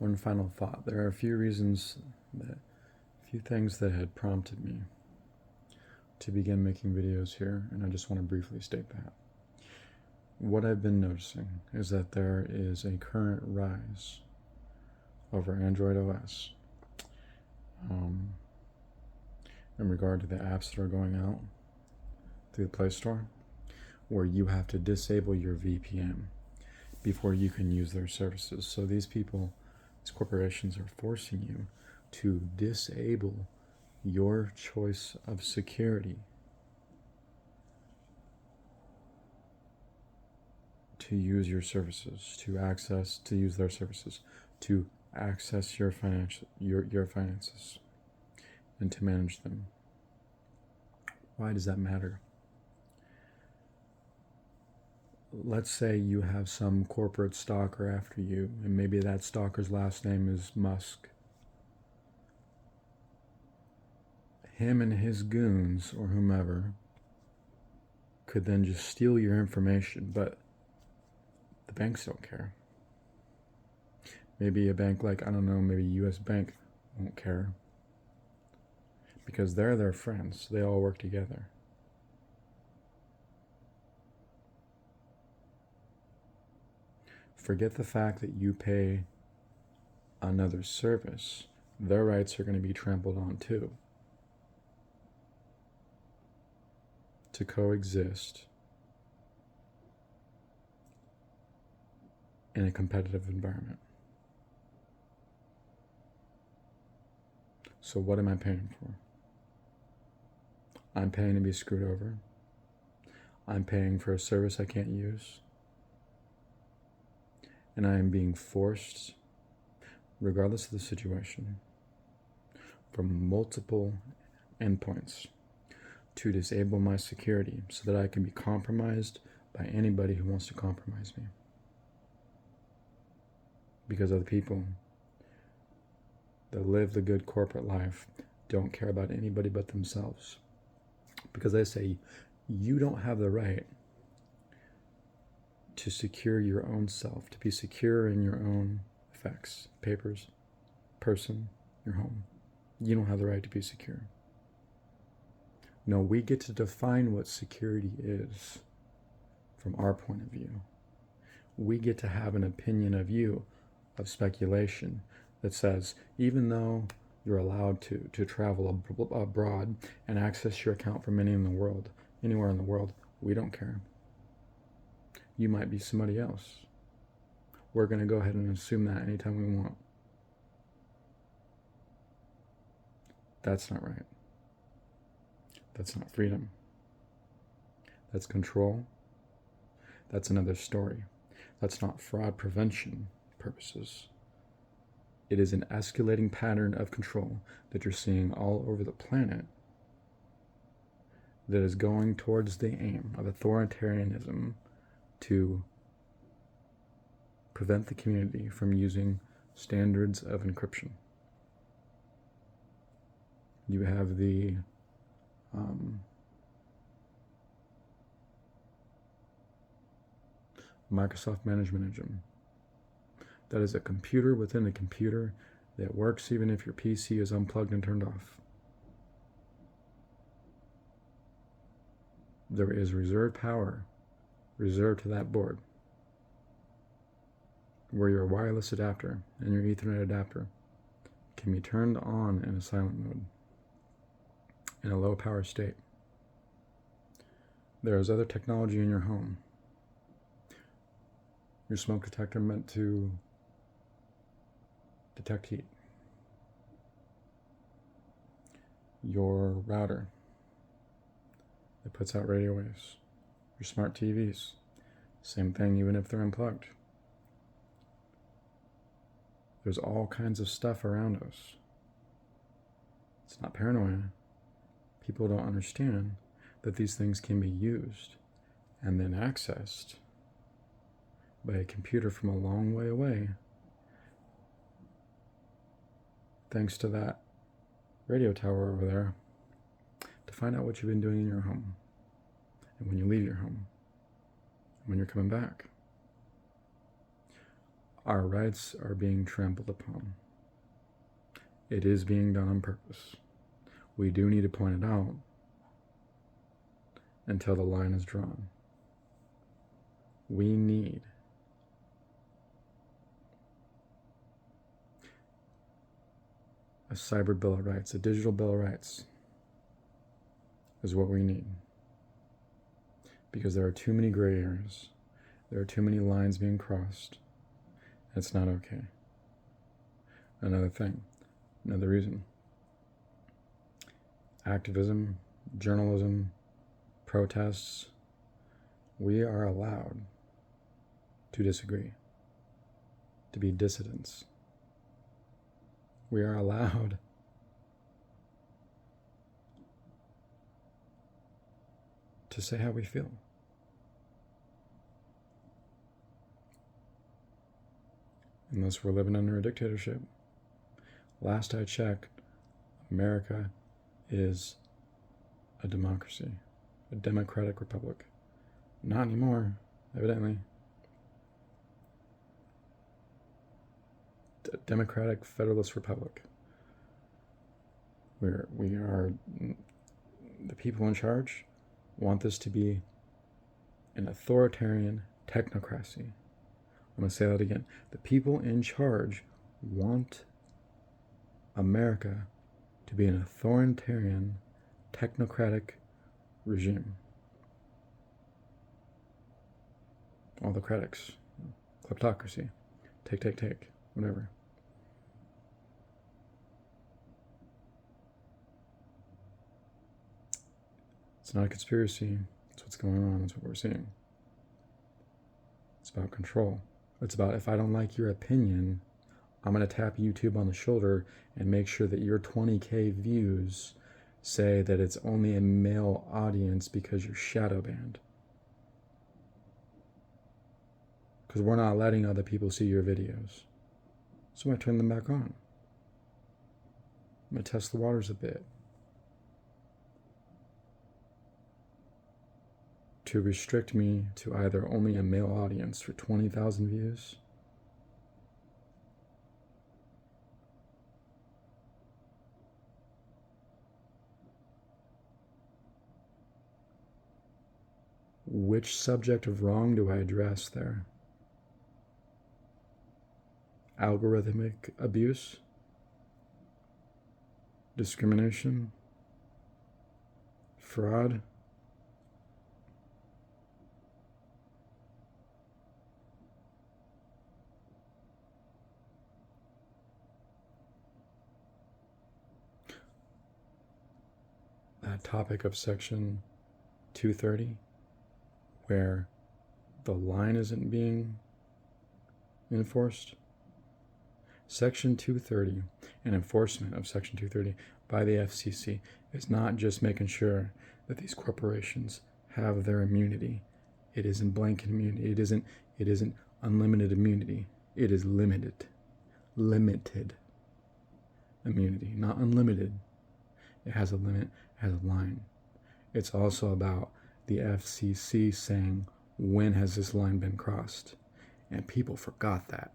One final thought. There are a few things that had prompted me to begin making videos here, and I just want to briefly state that. What I've been noticing is that there is a current rise over Android OS in regard to the apps that are going out through the Play Store, where you have to disable your VPN before you can use their services. So these corporations are forcing you to disable your choice of security to use your services, to use their services, to access your finances, and to manage them. Why does that matter? Let's say you have some corporate stalker after you, and maybe that stalker's last name is Musk. Him and his goons, or whomever, could then just steal your information, but the banks don't care. Maybe a bank like, I don't know, maybe US Bank won't care, because they're their friends. They all work together. Forget the fact that you pay another service. Their rights are going to be trampled on too. To coexist in a competitive environment. So what am I paying for? I'm paying to be screwed over. I'm paying for a service I can't use. And I am being forced, regardless of the situation, from multiple endpoints to disable my security so that I can be compromised by anybody who wants to compromise me. Because other people that live the good corporate life don't care about anybody but themselves. Because they say, you don't have the right to secure your own self, to be secure in your own effects, papers, person, your home. You don't have the right to be secure. No, we get to define what security is from our point of view. We get to have an opinion of you, of speculation, that says, even though you're allowed to travel abroad and access your account from anywhere in the world, we don't care. You might be somebody else. We're going to go ahead and assume that anytime we want. That's not right. That's not freedom. That's control. That's another story. That's not fraud prevention purposes. It is an escalating pattern of control that you're seeing all over the planet that is going towards the aim of authoritarianism to prevent the community from using standards of encryption. You have the Microsoft Management Engine. That is a computer within a computer that works even if your PC is unplugged and turned off. There is reserved power reserved to that board, where your wireless adapter and your Ethernet adapter can be turned on in a silent mode, in a low power state. There is other technology in your home. Your smoke detector meant to detect heat. Your router that puts out radio waves. Your smart TVs, same thing even if they're unplugged. There's all kinds of stuff around us. It's not paranoia. People don't understand that these things can be used and then accessed by a computer from a long way away, thanks to that radio tower over there, to find out what you've been doing in your home, and when you leave your home, and when you're coming back. Our rights are being trampled upon. It is being done on purpose. We do need to point it out until the line is drawn. We need a cyber bill of rights, a digital bill of rights is what we need. Because there are too many gray areas. There are too many lines being crossed. It's not okay. Another thing, another reason. Activism, journalism, protests, we are allowed to disagree, to be dissidents. We are allowed to say how we feel. Unless we're living under a dictatorship. Last I checked, America is a democracy, a democratic republic. Not anymore, evidently. A democratic federalist republic. We are the people in charge want this to be an authoritarian technocracy. I'm going to say that again. The people in charge want America to be an authoritarian technocratic regime. All the critics, kleptocracy, take, whatever. It's not a conspiracy. It's what's going on. It's what we're seeing. It's about control. It's about, if I don't like your opinion, I'm going to tap YouTube on the shoulder and make sure that your 20K views say that it's only a male audience because you're shadow banned. Because we're not letting other people see your videos. So I turn them back on. I'm going to test the waters a bit. To restrict me to either only a male audience for 20,000 views, which subject of wrong do I address there? Algorithmic abuse? Discrimination? Fraud? That topic of section 230, where the line isn't being enforced. Section 230 and enforcement of Section 230 by the FCC is not just making sure that these corporations have their immunity. It isn't blanket immunity. It isn't unlimited immunity. It is limited immunity, not unlimited. It has a limit, it has a line. It's also about the FCC saying, when has this line been crossed? And people forgot that.